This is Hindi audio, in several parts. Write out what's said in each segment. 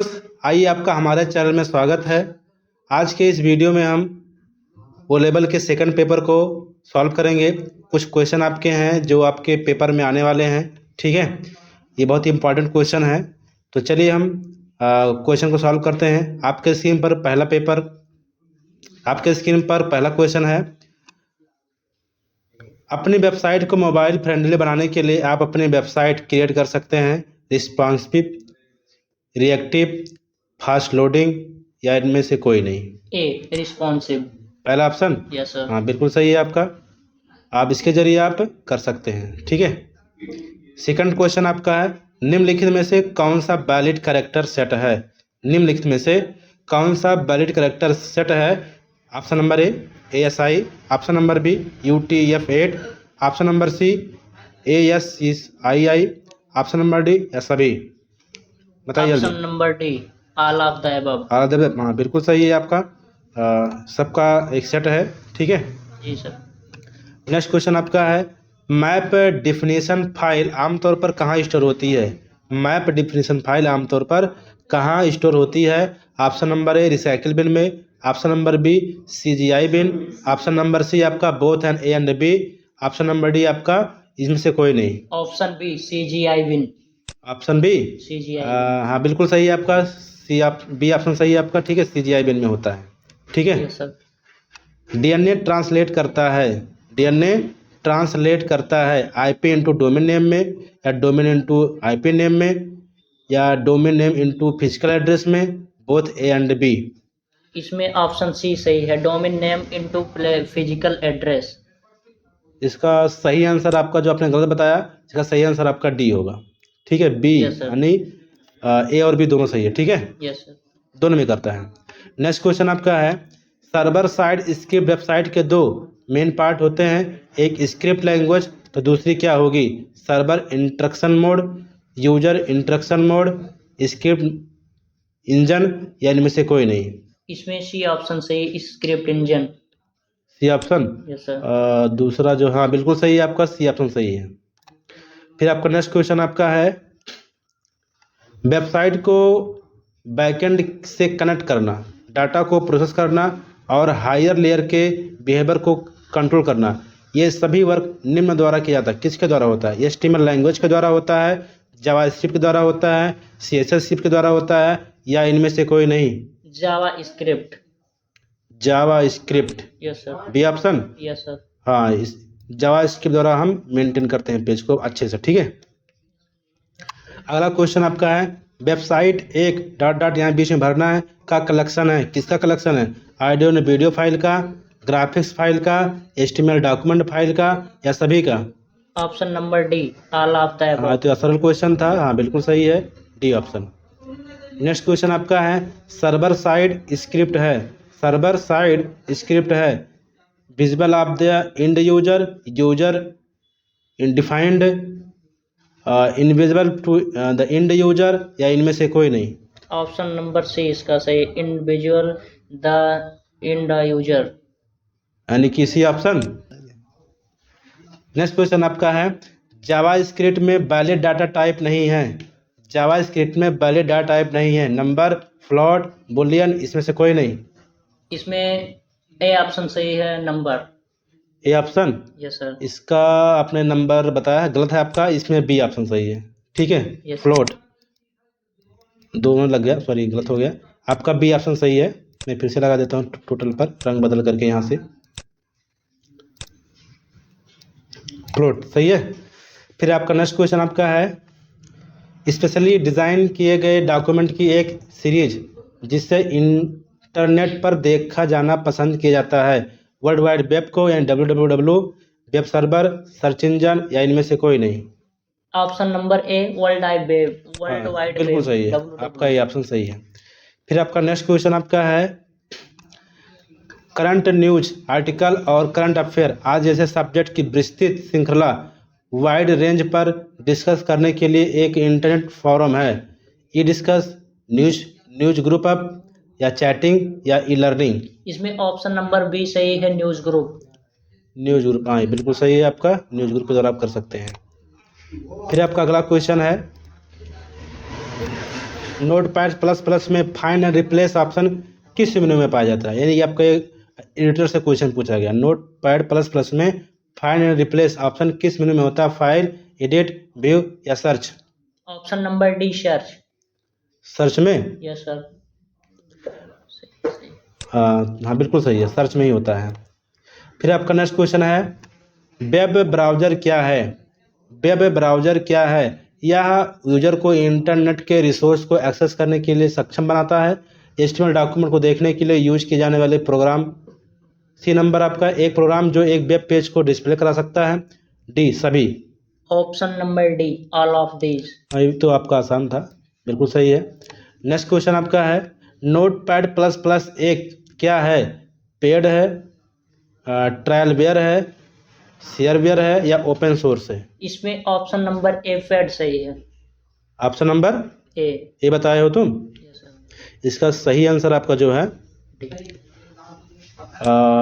आइए, आपका हमारे चैनल में स्वागत है। आज के इस वीडियो में हम ओ लेवल के सेकंड पेपर को सॉल्व करेंगे। कुछ क्वेश्चन आपके हैं जो आपके पेपर में आने वाले हैं, ठीक है। ये बहुत ही इंपॉर्टेंट क्वेश्चन है, तो चलिए हम क्वेश्चन को सॉल्व करते हैं। आपके स्क्रीन पर पहला क्वेश्चन है। अपनी वेबसाइट को मोबाइल फ्रेंडली बनाने के लिए आप अपनी वेबसाइट क्रिएट कर सकते हैं। रिस्पॉन्सिव, रिएक्टिव, फास्ट लोडिंग या इनमें से कोई नहीं। ए रिस्पॉन्सिव। पहला ऑप्शन यस सर। हाँ, बिल्कुल सही है आपका। आप इसके जरिए आप कर सकते हैं, ठीक है। सेकंड क्वेश्चन आपका है, निम्नलिखित में से कौन सा वैलिड कैरेक्टर सेट है। निम्नलिखित में से कौन सा वैलिड कैरेक्टर सेट है। Option number A ASI, option number B UTF-8, option number C ASCII, option number D या सभी। बताइए जल्दी। Option number D, all of the above. हाँ, बिल्कुल सही है आपका। सबका एक सेट है, ठीक है। जी सर। नेक्स्ट क्वेश्चन आपका है, मैप डिफिनीशन फाइल आमतौर पर कहाँ स्टोर होती है। मैप डिफिनीशन फाइल आमतौर पर कहाँ स्टोर होती है। Option number A recycle bin में, option number B CGI bin, option number C आपका both and A and B, option number D आपका इसमें से कोई नहीं। Option B CGI bin. Option B CGI। हाँ, बिल्कुल सही है आपका। बी ऑप्शन सही है आपका, ठीक है। CGI बिन में होता है, ठीक है। Yes sir. डीएनए ट्रांसलेट करता है IP इंटू डोमेन नेम में, या डोमेन इंटू IP नेम में, या domain name into physical address में, बोथ ए एंड बी। इसमें ऑप्शन सी सही है, domain name into physical address. इसका सही आंसर आपका जो आपने गलत बताया, इसका सही आंसर आपका डी होगा, ठीक है। B Yes, sir. यानी ए और बी दोनों सही है, ठीक है। Yes sir. दोनों में करता है। नेक्स्ट क्वेश्चन आपका है, सर्वर साइड स्क्रिप्ट वेबसाइट के दो मेन पार्ट होते हैं, एक स्क्रिप्ट लैंग्वेज तो दूसरी क्या होगी। Server instruction mode, user instruction mode, script engine या इनमें से कोई नहीं। इसमें सी ऑप्शन सही, script engine. C option. Yes sir. दूसरा जो, हाँ बिल्कुल सही है आपका, सी ऑप्शन सही है। फिर आपका नेक्स्ट क्वेश्चन आपका है, वेबसाइट को बैकएंड से कनेक्ट करना, डाटा को प्रोसेस करना और हायर लेयर के बिहेवियर को कंट्रोल करना, ये सभी वर्क निम्न द्वारा किया जाता है। किसके द्वारा होता है। HTML लैंग्वेज के द्वारा होता है, जावास्क्रिप्ट के द्वारा होता है, CSS स्क्रिप्ट के द्वारा होता है, या इनमें से कोई नहीं। JavaScript. JavaScript. Yes sir. B option. Yes sir. हाँ, इस जावास्क्रिप्ट द्वारा हम मेंटेन करते हैं पेज को अच्छे से, ठीक है। अगला क्वेश्चन आपका है, वेबसाइट एक डॉट डॉट यहाँ बीच में भरना है का कलेक्शन है। किसका कलेक्शन है। ऑडियो और वीडियो फाइल का, ग्राफिक्स फाइल का, HTML डॉक्यूमेंट फाइल का, या सभी का। Option number D, all of the हाँ, अबव। तो सरल क्वेश्चन था, हाँ बिल्कुल सही है, डी ऑप्शन। नेक्स्ट क्वेश्चन आपका है, सर्वर साइड स्क्रिप्ट है visible of the end user undefined, invisible to the end user, या इनमें से कोई नहीं। ऑप्शन नंबर सी इसका सही, इंडिविजुअल द इंड यूजर। यानी कि सी ऑप्शन। नेक्स्ट क्वेश्चन आपका है, जावास्क्रिप्ट में वैलिड डाटा टाइप नहीं है। नंबर, फ्लोट, बुलियन, इसमें से कोई नहीं। इसमें ए ऑप्शन सही है, number. A option. Yes sir. इसका आपने नंबर बताया है, गलत है आपका। इसमें बी ऑप्शन सही है, ठीक है। Yes. फ्लोट दोनों लग गया, सॉरी गलत हो गया आपका। बी ऑप्शन सही है। मैं फिर से लगा देता हूँ टोटल पर, रंग बदल करके यहाँ से। फ्लोट सही है। फिर आपका नेक्स्ट क्वेश्चन आपका है, स्पेशली डिज़ाइन किए गए डॉक्यूमेंट की एक सीरीज जिससे इंटरनेट पर देखा जाना पसंद किया जाता है। वर्ल्ड वाइड वेब को, या www, web server, search engine, या इनमें से कोई नहीं। ऑप्शन नंबर ए, वर्ल्ड वाइड वेब। वर्ल्ड हाँ, वाइड बिल्कुल वेब, सही है WWW। आपका, ये ऑप्शन सही है। फिर आपका नेक्स्ट क्वेश्चन आपका है, करंट न्यूज आर्टिकल और करंट अफेयर आज जैसे सब्जेक्ट की विस्तृत श्रृंखला वाइड रेंज पर डिस्कस करने के लिए एक इंटरनेट फोरम है। ई डिस्कस, न्यूज ग्रुप अप, या चैटिंग, या ई लर्निंग। इसमें ऑप्शन नंबर बी सही है, न्यूज ग्रुप। न्यूज ग्रुप, हाँ बिल्कुल सही है आपका, न्यूज ग्रुप के द्वारा आप कर सकते हैं। फिर आपका अगला क्वेश्चन है, नोट पैड प्लस प्लस में फाइंड एंड रिप्लेस ऑप्शन किस मेनू में पाया जाता है? यानी कि आपका एडिटर से क्वेश्चन पूछा गया, नोट पैड प्लस प्लस में फाइंड एंड रिप्लेस ऑप्शन किस मेनू में होता है? फाइल, एडिट, व्यू या search? Option number D, search. Search में? Yes sir. हाँ बिल्कुल सही है, सर्च में ही होता है। फिर आपका नेक्स्ट क्वेश्चन है, वेब ब्राउज़र क्या है? वेब ब्राउज़र क्या है? यह यूजर को इंटरनेट के रिसोर्स को एक्सेस करने के लिए सक्षम बनाता है, एचटीएमएल डॉक्यूमेंट को देखने के लिए यूज किए जाने वाले प्रोग्राम। सी नंबर आपका, एक प्रोग्राम जो एक वेब पेज को डिस्प्ले करा सकता है। डी, सभी। Option number D, all of these. ये तो आपका आसान था, बिल्कुल सही है। नेक्स्ट क्वेश्चन आपका है, नोट पैड प्लस प्लस एक क्या है? पेड है, ट्रायलवेयर है, शेयरवेयर है या ओपन सोर्स है? इसमें ऑप्शन नंबर ए, पेड सही है। ऑप्शन नंबर ए। ए बताए हो तुम? Yes sir. इसका सही आंसर आपका जो है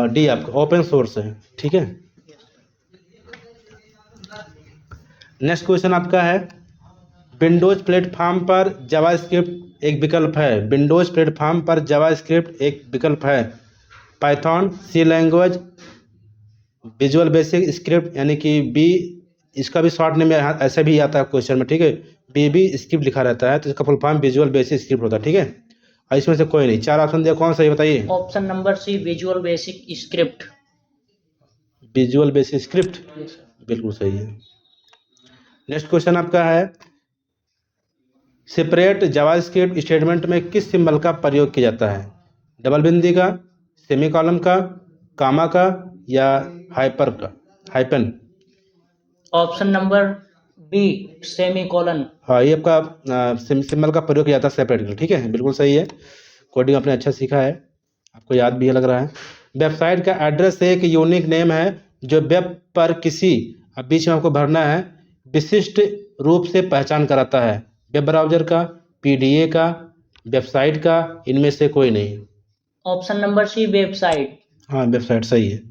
डी, आपका ओपन सोर्स है। ठीक है। नेक्स्ट क्वेश्चन आपका है, विंडोज प्लेटफॉर्म पर जावास्क्रिप्ट एक विकल्प है। विंडोज प्लेटफॉर्म पर जावास्क्रिप्ट एक विकल्प है। पाइथन, सी लैंग्वेज, विजुअल बेसिक स्क्रिप्ट यानी कि बी, इसका भी शॉर्ट नेम ऐसे भी आता है क्वेश्चन में। ठीक है, बी स्क्रिप्ट लिखा रहता है तो इसका full form visual Basic script होता है। ठीक है, और इसमें से कोई नहीं। चार ऑप्शन दिया, कौन सा ये बताइए? Option number C, Visual Basic script. Visual Basic script बिल्कुल सही है। नेक्स्ट क्वेश्चन आपका है, सेपरेट जावास्क्रिप्ट स्टेटमेंट में किस सिंबल का प्रयोग किया जाता है? डबल बिंदी का, सेमीकॉलन का, कामा का या hyphen? Option number B, semicolon. हाँ, ये आपका सिंबल का प्रयोग किया जाता है सेपरेट का। ठीक है, बिल्कुल सही है। कोडिंग आपने अच्छा सीखा है, आपको याद भी है लग रहा है। वेबसाइट का एड्रेस एक यूनिक नेम है जो वेब पर किसी, अब बीच में आपको भरना है, विशिष्ट रूप से पहचान कराता है। वेब ब्राउज़र का, पीडीए का, वेबसाइट का, इनमें से कोई नहीं। Option number C, website. हाँ, वेबसाइट सही है।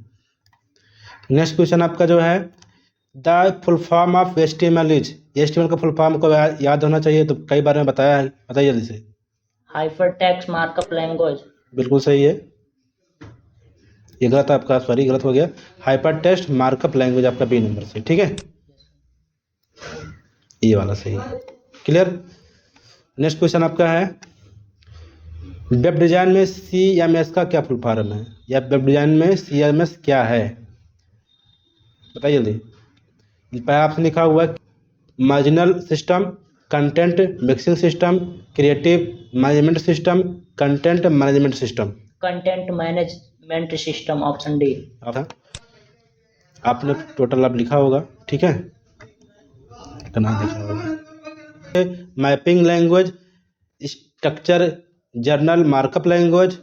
नेक्स्ट क्वेश्चन आपका जो है, the full form of HTML is, HTML का फुल फॉर्म को याद होना चाहिए, तो कई बार में बताया है, बताइए जल्दी से। Hypertext markup language. बिल्कुल सही है। ये गलत आपका, सॉरी गलत हो गया। हाइपरटेक्स्ट मार्कअप लैंग्वेज आपका बी नंबर से। ठीक है, ये वाला सही है। क्लियर। नेक्स्ट क्वेश्चन आपका है, वेब डिजाइन में CMS का क्या फुल फॉर्म है? या वेब डिजाइन में CMS क्या है? बताइए जल्दी। पहला आपसे लिखा हुआ है, marginal system, content mixing system, creative management system, content management system. Content management system, option D. आपने टोटल आप लिखा होगा। ठीक है, नाम लिखा होगा। Mapping language, structure journal markup language,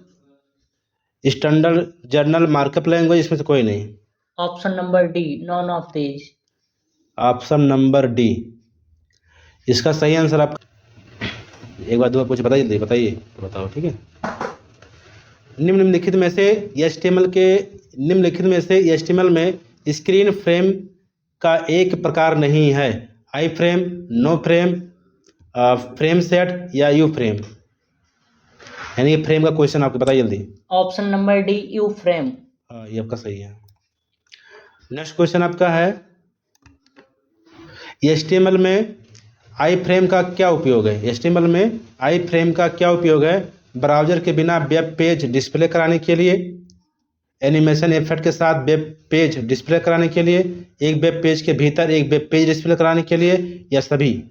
standard journal markup language, इसमें से कोई नहीं। Option number D, none of these. Option number D, इसका सही आंसर आप एक बार दो कुछ बताइए जल्दी, बताइए तो बताओ। ठीक है, निम्नलिखित में से HTML में स्क्रीन फ्रेम का एक प्रकार नहीं है। Iframe, no frame, frameset या यू फ्रेम? यानी ये फ्रेम का क्वेश्चन आपको बताइए जल्दी। Option number D, U frame. हाँ, ये आपका सही है। नेक्स्ट क्वेश्चन आपका है, HTML में आई फ्रेम का क्या उपयोग है? HTML में आई फ्रेम का क्या उपयोग है? ब्राउजर के बिना वेब पेज डिस्प्ले कराने के लिए, एनिमेशन इफेक्ट के साथ वेब पेज डिस्प्ले कराने के लिए, एक वेब पेज के भीतर एक वेब पेज डिस्प्ले कराने के लिए या सभी?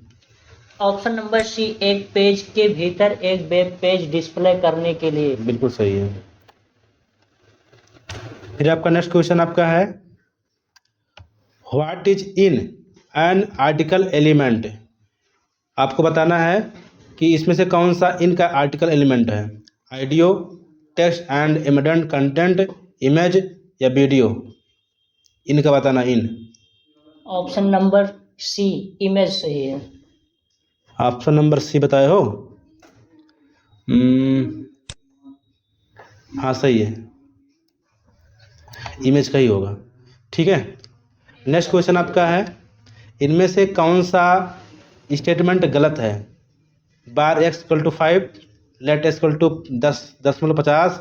ऑप्शन नंबर सी, एक पेज के भीतर एक वेब पेज डिस्प्ले करने के लिए। बिल्कुल सही है। फिर आपका नेक्स्ट क्वेश्चन आपका है, what is in an article element? आपको बताना है कि इसमें से कौन सा इन का आर्टिकल एलिमेंट है। Audio, text and embedded content, image या वीडियो? इनका बताना। इन। ऑप्शन नंबर सी, इमेज सही है। ऑप्शन नंबर सी बताए हो? हाँ सही है, इमेज का ही होगा। ठीक है, नेक्स्ट क्वेश्चन आपका है, इनमें से कौन सा स्टेटमेंट गलत है? Var x equal to 5, let x equal to 10.50,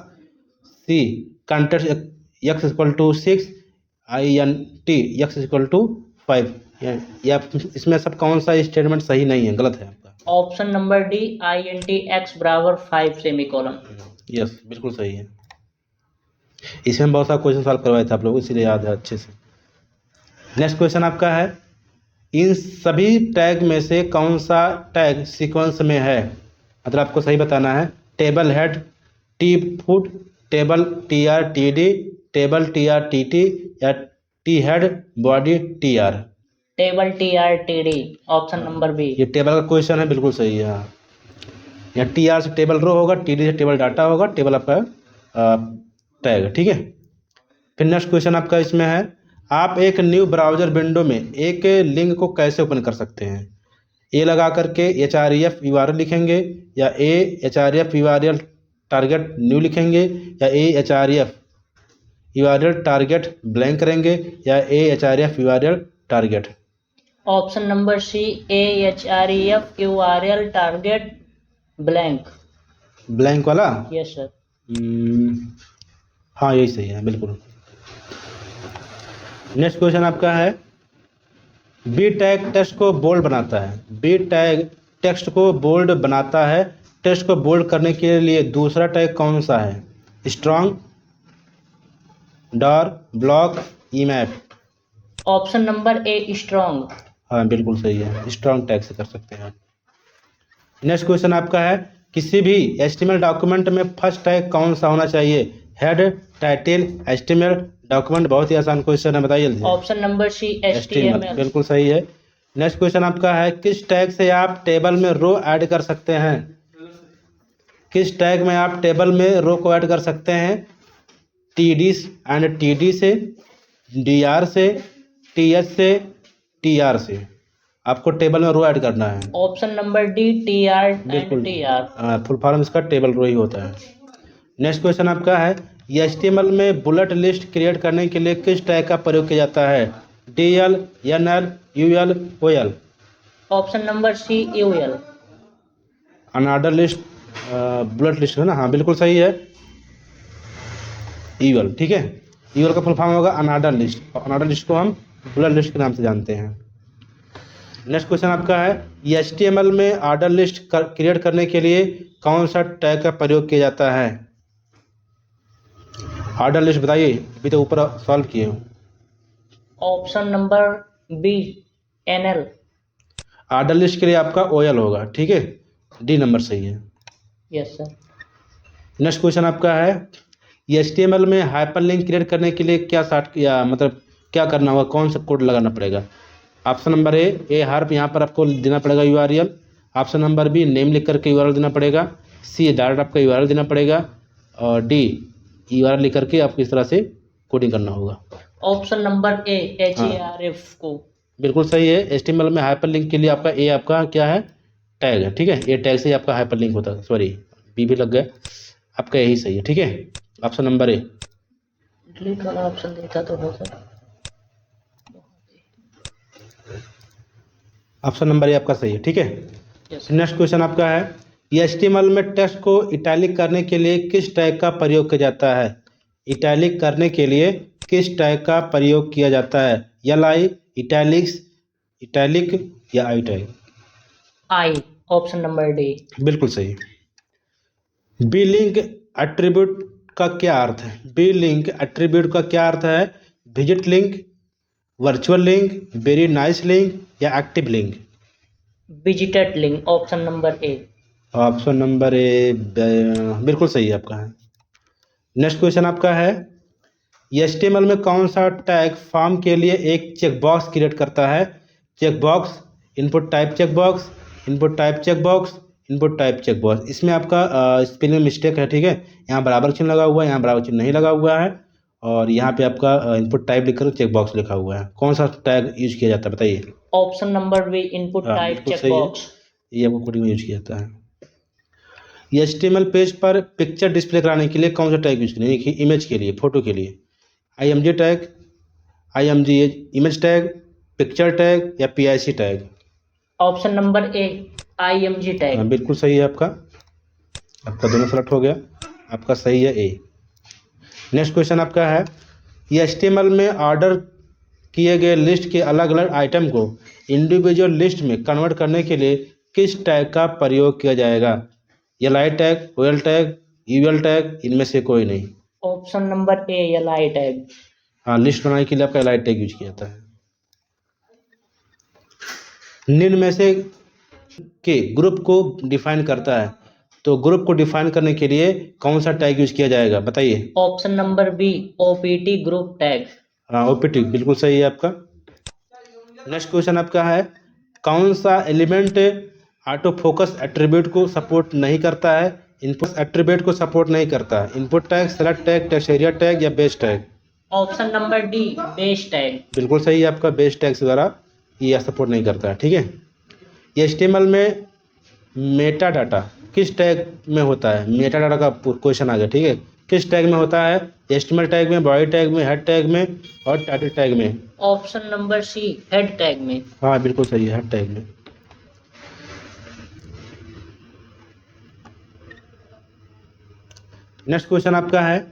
C contest x equal to 6, I N T x equal to 5। या इसमें सब कौन सा स्टेटमेंट सही नहीं है, गलत है आपका? Option number D, INT x बराबर 5 सेमीकोलन। यस, बिल्कुल सही है। इसमें बहुत सारा क्वेश्चन सॉल्व करवाए थे आप लोग, इसीलिए याद है अच्छे से। नेक्स्ट क्वेश्चन आपका है, इन सभी टैग में से कौन सा टैग सीक्वेंस में है? मतलब आपको सही बताना है। Table head T foot, table TR TD, table TR TT, या T head body TR। Table TR TD, option number B. ये टेबल का क्वेश्चन है, बिल्कुल सही है। हाँ, यहाँ TR से टेबल रो होगा, TD से टेबल डाटा होगा, टेबल आपका टैग है, ठीक है। फिर नेक्स्ट क्वेश्चन आपका इसमें है, आप एक न्यू ब्राउज़र विंडो में एक लिंक को कैसे ओपन कर सकते हैं? ए लगा करके href URL लिखेंगे, या href URL टारगेट न्यू लिखेंगे, या href URL टारगेट ब्लैंक करेंगे, या href URL target. Option number C, href URL target blank. Blank वाला? Yes sir. हाँ, यही सही है, बिल्कुल। नेक्स्ट क्वेश्चन आपका है, बी टैग टेक्स्ट को बोल्ड बनाता है। बी टैग टेक्स्ट को बोल्ड बनाता है। टेक्स्ट को बोल्ड करने के लिए दूसरा टैग कौन सा है? स्ट्रॉन्ग, डॉर, ब्लॉक, ईमैप। Option number A, strong. हाँ, बिल्कुल सही है, स्ट्रॉन्ग टैग से कर सकते हैं। नेक्स्ट क्वेश्चन आपका है, किसी भी HTML डॉक्यूमेंट में फर्स्ट टैग कौन सा होना चाहिए? Head, title, HTML document. बहुत ही आसान क्वेश्चन है, बताइए जल्दी। Option number C, HTML। बिल्कुल सही है। नेक्स्ट क्वेश्चन आपका है, किस टैग से आप टेबल में रो ऐड कर सकते हैं? किस टैग में आप टेबल में रो को ऐड कर सकते हैं? TD एंड TD से, DR से, TH से, TR से। आपको टेबल में रो ऐड करना है। ऑप्शन नंबर डी, TR बिल्कुल, एंड TR। फुल फॉर्म इसका टेबल रो ही होता है। नेक्स्ट क्वेश्चन आपका है, HTML में बुलेट लिस्ट क्रिएट करने के लिए किस टैग का प्रयोग किया जाता है? DL, NL, UL, OL। Option number C, UL। Unorder list bullet list है ना? हाँ, बिल्कुल सही है, UL, ठीक है। UL का फुल फॉर्म होगा अनऑर्डर लिस्ट। अनऑर्डर लिस्ट को हम बुलेट लिस्ट के नाम से जानते हैं। नेक्स्ट क्वेश्चन आपका है, HTML में ऑर्डर लिस्ट क्रिएट करने के लिए कौन सा टैग का प्रयोग किया जाता है? ऑर्डर लिस्ट बताइए, अभी तो ऊपर सॉल्व किए हो। Option number B, NL। Order list के लिए आपका OL होगा, ठीक है। D नंबर सही है। Yes sir. नेक्स्ट क्वेश्चन आपका है, HTML में हाइपरलिंक क्रिएट करने के लिए क्या मतलब क्या करना होगा? कौन सा कोड लगाना पड़ेगा? ऑप्शन नंबर ए हार्प, यहाँ पर आपको देना पड़ेगा URL। Option number B, name लिख करके URL देना पड़ेगा। सी, डायरेक्ट आपका URL देना पड़ेगा। और डी, URL लिख करके आपको इस तरह से कोडिंग करना होगा। ऑप्शन नंबर ए, HERF को। बिल्कुल सही है। HTML में हाइपरलिंक के लिए आपका ए आपका क्या है? टैग है, ठीक है। ए टैग से ही आपका हाइपरलिंक होता है। सॉरी, बी भी लग गया, आपका यही सही है, ठीक है। ऑप्शन नंबर ए। डिलीट वाला ऑप्शन देखा तो हो सर। ऑप्शन नंबर ए आपका सही है, ठीक है। नेक्स्ट क्वेश्चन आपका है, HTML में टेक्स्ट को इटैलिक करने के लिए किस टैग का प्रयोग किया जाता है? इटैलिक करने के लिए किस टैग का प्रयोग किया जाता है? LI, इटैलिक्स, इटैलिक, या I tag? I, option number D. बिल्कुल सही। बी लिंक एट्रीब्यूट का क्या अर्थ है? बी लिंक एट्रीब्यूट का क्या अर्थ है? Visit link, virtual link, very nice link, या active link? Visited link, option number A. Option number A बिल्कुल सही है आपका है। नेक्स्ट क्वेश्चन आपका है, HTML में कौन सा टैग फॉर्म के लिए एक चेकबॉक्स क्रिएट करता है? Checkbox, input type checkbox, input type checkbox, input type checkbox. इसमें आपका स्पेलिंग मिस्टेक है, ठीक है। यहाँ बराबर चिन्ह लगा हुआ है, यहाँ बराबर चिन्ह नहीं लगा हुआ है, और यहाँ पे आपका इनपुट टाइप लिखकर चेकबॉक्स लिखा हुआ है। कौन सा टैग यूज किया जाता है, बताइए। Option number B, input type checkbox. ये आपको कोडिंग में यूज किया जाता है। HTML पेज पर पिक्चर डिस्प्ले कराने के लिए कौन सा टैग यूज करें? इमेज के लिए, फोटो के लिए IMG tag, image tag, picture tag, या PIC टैग? ऑप्शन नंबर ए, IMG टैग। बिल्कुल सही है आपका दोनों सेलेक्ट हो गया, आपका सही है ए। नेक्स्ट क्वेश्चन आपका है, ये HTML में ऑर्डर किए गए लिस्ट के अलग अलग आइटम को इंडिविजुअल लिस्ट में कन्वर्ट करने के लिए किस टैग का प्रयोग किया जाएगा? li tag, ol tag, ul tag, इनमें से कोई नहीं। ऑप्शन नंबर ए li टैग। हाँ, लिस्ट बनाने के लिए आपका li टैग यूज किया जाता है। निम्न में से के ग्रुप को डिफाइन करता है, तो ग्रुप को डिफाइन करने के लिए कौन सा टैग यूज किया जाएगा बताइए? Option number B OPT group tag. हाँ, OPT बिल्कुल सही है आपका। नेक्स्ट क्वेश्चन आपका है, कौन सा एलिमेंट ऑटो फोकस एट्रीब्यूट को सपोर्ट नहीं करता है? इनपुट एट्रीब्यूट को सपोर्ट नहीं करता है। Input tag, select tag, text area tag या base tag? Option number D base tag. बिल्कुल सही है आपका, बेस टैग से द्वारा ये सपोर्ट नहीं करता है। ठीक है, ये HTML में मेटा डाटा किस टैग में होता है? मेटा डाटा का क्वेश्चन आ गया। ठीक है, किस टैग में होता है? HTML टैग में, बॉडी टैग में, हेड टैग में और टाइटल टैग में? Option number C head tag में। हाँ बिल्कुल सही है, हेड टैग में। नेक्स्ट क्वेश्चन आपका है,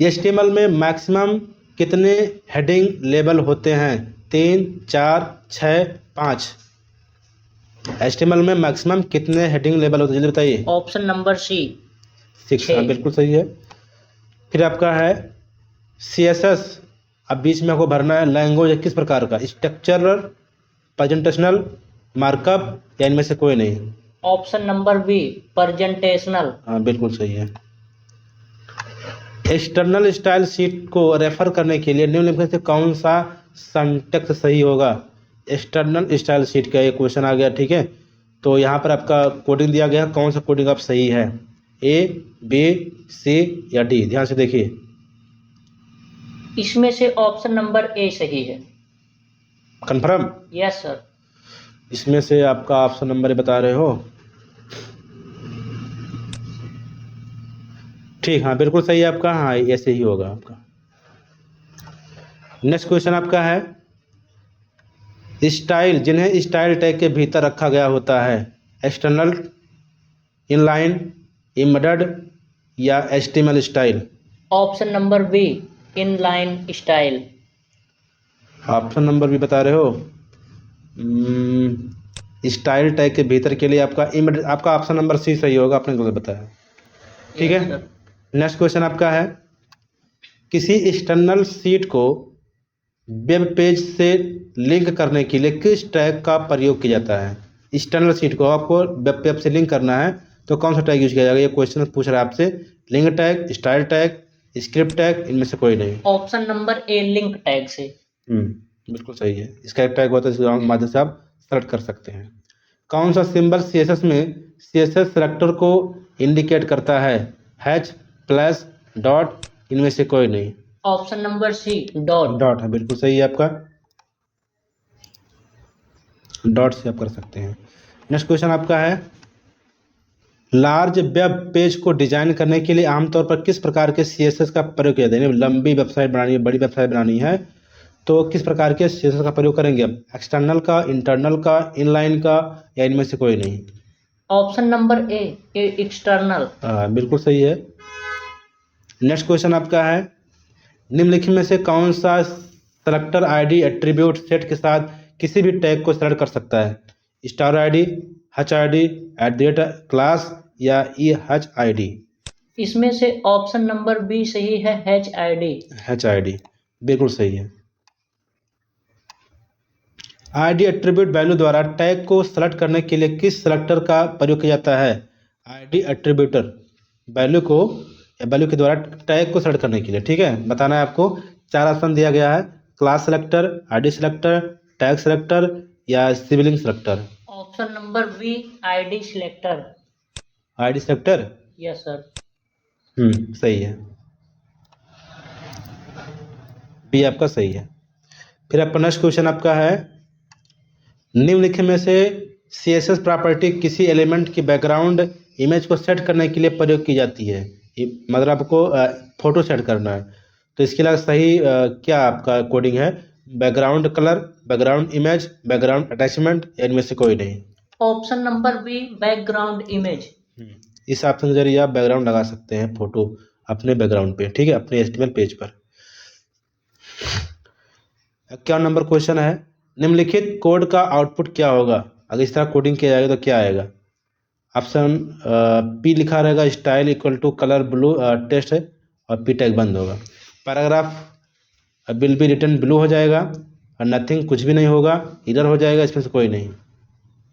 HTML में मैक्सिमम कितने हेडिंग लेबल होते हैं? 3, 4, 6, 5? HTML में मैक्सिमम कितने हेडिंग लेबल होते हैं जल्दी बताइए? Option number C 6। हाँ बिल्कुल सही है। फिर आपका है CSS, अब बीच में आपको भरना है लैंग्वेज किस प्रकार का? स्ट्रक्चरल, प्रेजेंटेशनल, मार्कअप या इनमें से कोई नहीं? Option number B presentational. हाँ बिल्कुल सही है। एक्सटर्नल स्टाइल शीट को रेफर करने के लिए निम्नलिखित में से कौन सा सिंटैक्स सही होगा? एक्सटर्नल स्टाइल शीट का एक क्वेश्चन आ गया। ठीक है, तो यहाँ पर आपका कोडिंग दिया गया, कौन सा कोडिंग आप सही है? A, B, C या D? ध्यान से देखिए। इसमें से ऑप्शन नंबर ए सही है। कंफर्म? Yes sir. इसमें से आपका ऑप्शन नंबर ए बता रहे हो? ठीक, हाँ बिल्कुल सही है आपका। हाँ ऐसे ही होगा आपका। नेक्स्ट क्वेश्चन आपका है, स्टाइल जिन्हें स्टाइल टैग के भीतर रखा गया होता है, एक्सटर्नल, इनलाइन, एम्बेडेड या HTML style? Option number B inline style. Option number भी बता रहे हो? स्टाइल टैग के भीतर के लिए आपका एम्बेडेड, आपका ऑप्शन नंबर सी सही होगा, आपने गलत बताया। ठीक है, नेक्स्ट क्वेश्चन आपका है, किसी एक्सटर्नल शीट को वेब पेज से लिंक करने के लिए किस टैग का प्रयोग किया जाता है? एक्सटर्नल शीट को आपको वेब पेज से लिंक करना है तो कौन सा टैग यूज किया जाएगा? ये क्वेश्चन पूछ रहा है आपसे। Link tag, style tag, script tag, इनमें से कोई नहीं? ऑप्शन नंबर ए लिंक टैग से। बिल्कुल सही है। इसका एक टैग होता है, इसके माध्यम से आप सेलेक्ट कर सकते हैं। कौन सा सिंबल CSS में CSS सेलेक्टर को इंडिकेट करता है? H, प्लस, डॉट, इनमें से कोई नहीं? ऑप्शन नंबर सी डॉट है, बिल्कुल सही है आपका, डॉट से आप कर सकते हैं। नेक्स्ट क्वेश्चन आपका है, लार्ज वेब पेज को डिजाइन करने के लिए आमतौर पर किस प्रकार के CSS का प्रयोग किया जाता है? लंबी वेबसाइट बनानी है, बड़ी वेबसाइट बनानी है, तो किस प्रकार के CSS का प्रयोग करेंगे हम? एक्सटर्नल का, इंटरनल का, इनलाइन का या इनमें से कोई नहीं? ऑप्शन नंबर ए एक्सटर्नल। बिल्कुल सही है। नेक्स्ट क्वेश्चन आपका है, निम्नलिखित में से कौन सा सेलेक्टर ID एट्रीब्यूट सेट के साथ किसी भी टैग को सेलेक्ट कर सकता है? स्टार ID, HID, @class या EHID? इसमें से ऑप्शन नंबर बी सही है, HID। बिल्कुल सही है। ID एट्रीब्यूट वैल्यू द्वारा टैग को सेलेक्ट करने के लिए किस सेलेक्टर का प्रयोग किया जाता है? ID एट्रीब्यूटर वैल्यू के द्वारा टैग को सेलेक्ट करने के लिए। ठीक है, बताना है आपको। 4 ऑप्शन दिया गया है, class selector, ID selector, tag selector या sibling selector? Option number B ID selector. ID selector? Yes sir. सही है, बी आपका सही है। फिर आपका नेक्स्ट क्वेश्चन आपका है, निम्नलिखित में से CSS प्रॉपर्टी किसी एलिमेंट की बैकग्राउंड इमेज को सेट करने के लिए प्रयोग की जाती है? मतलब आपको फोटो सेट करना है, तो इसके लिए सही क्या आपका कोडिंग है? Background colour, background image, background attachment या इनमें से कोई नहीं? Option number B background image. इस ऑप्शन के जरिए आप बैकग्राउंड लगा सकते हैं फोटो अपने बैकग्राउंड पे, ठीक है, अपने HTML पेज पर। 51 नंबर क्वेश्चन है, निम्नलिखित कोड का आउटपुट क्या होगा? अगर इस तरह कोडिंग किया जाएगा तो क्या आएगा? ऑप्शन पी लिखा रहेगा style equal to colour blue test है और पी टैग बंद होगा। Paragraph will be written blue हो जाएगा और नथिंग कुछ भी नहीं होगा, इधर हो जाएगा, इसमें से कोई नहीं।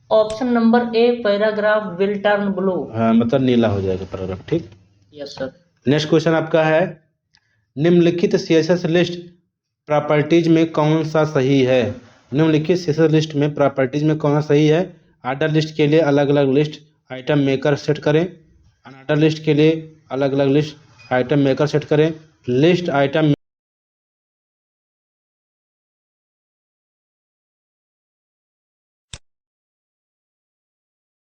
Option number a paragraph will turn blue. हाँ, मतलब नीला हो जाएगा पैराग्राफ, ठीक। Yes sir. नेक्स्ट क्वेश्चन आपका है, निम्नलिखित CSS लिस्ट प्रॉपर्टीज में कौन सा सही है? निम्नलिखित CSS लिस्ट में प्रॉपर्टीज में कौन सा सही है? ऑर्डर लिस्ट के लिए अलग अलग लिस्ट आइटम मेकर सेट करें, अनऑर्डर लिस्ट के लिए अलग अलग लिस्ट आइटम मेकर सेट करें, लिस्ट आइटम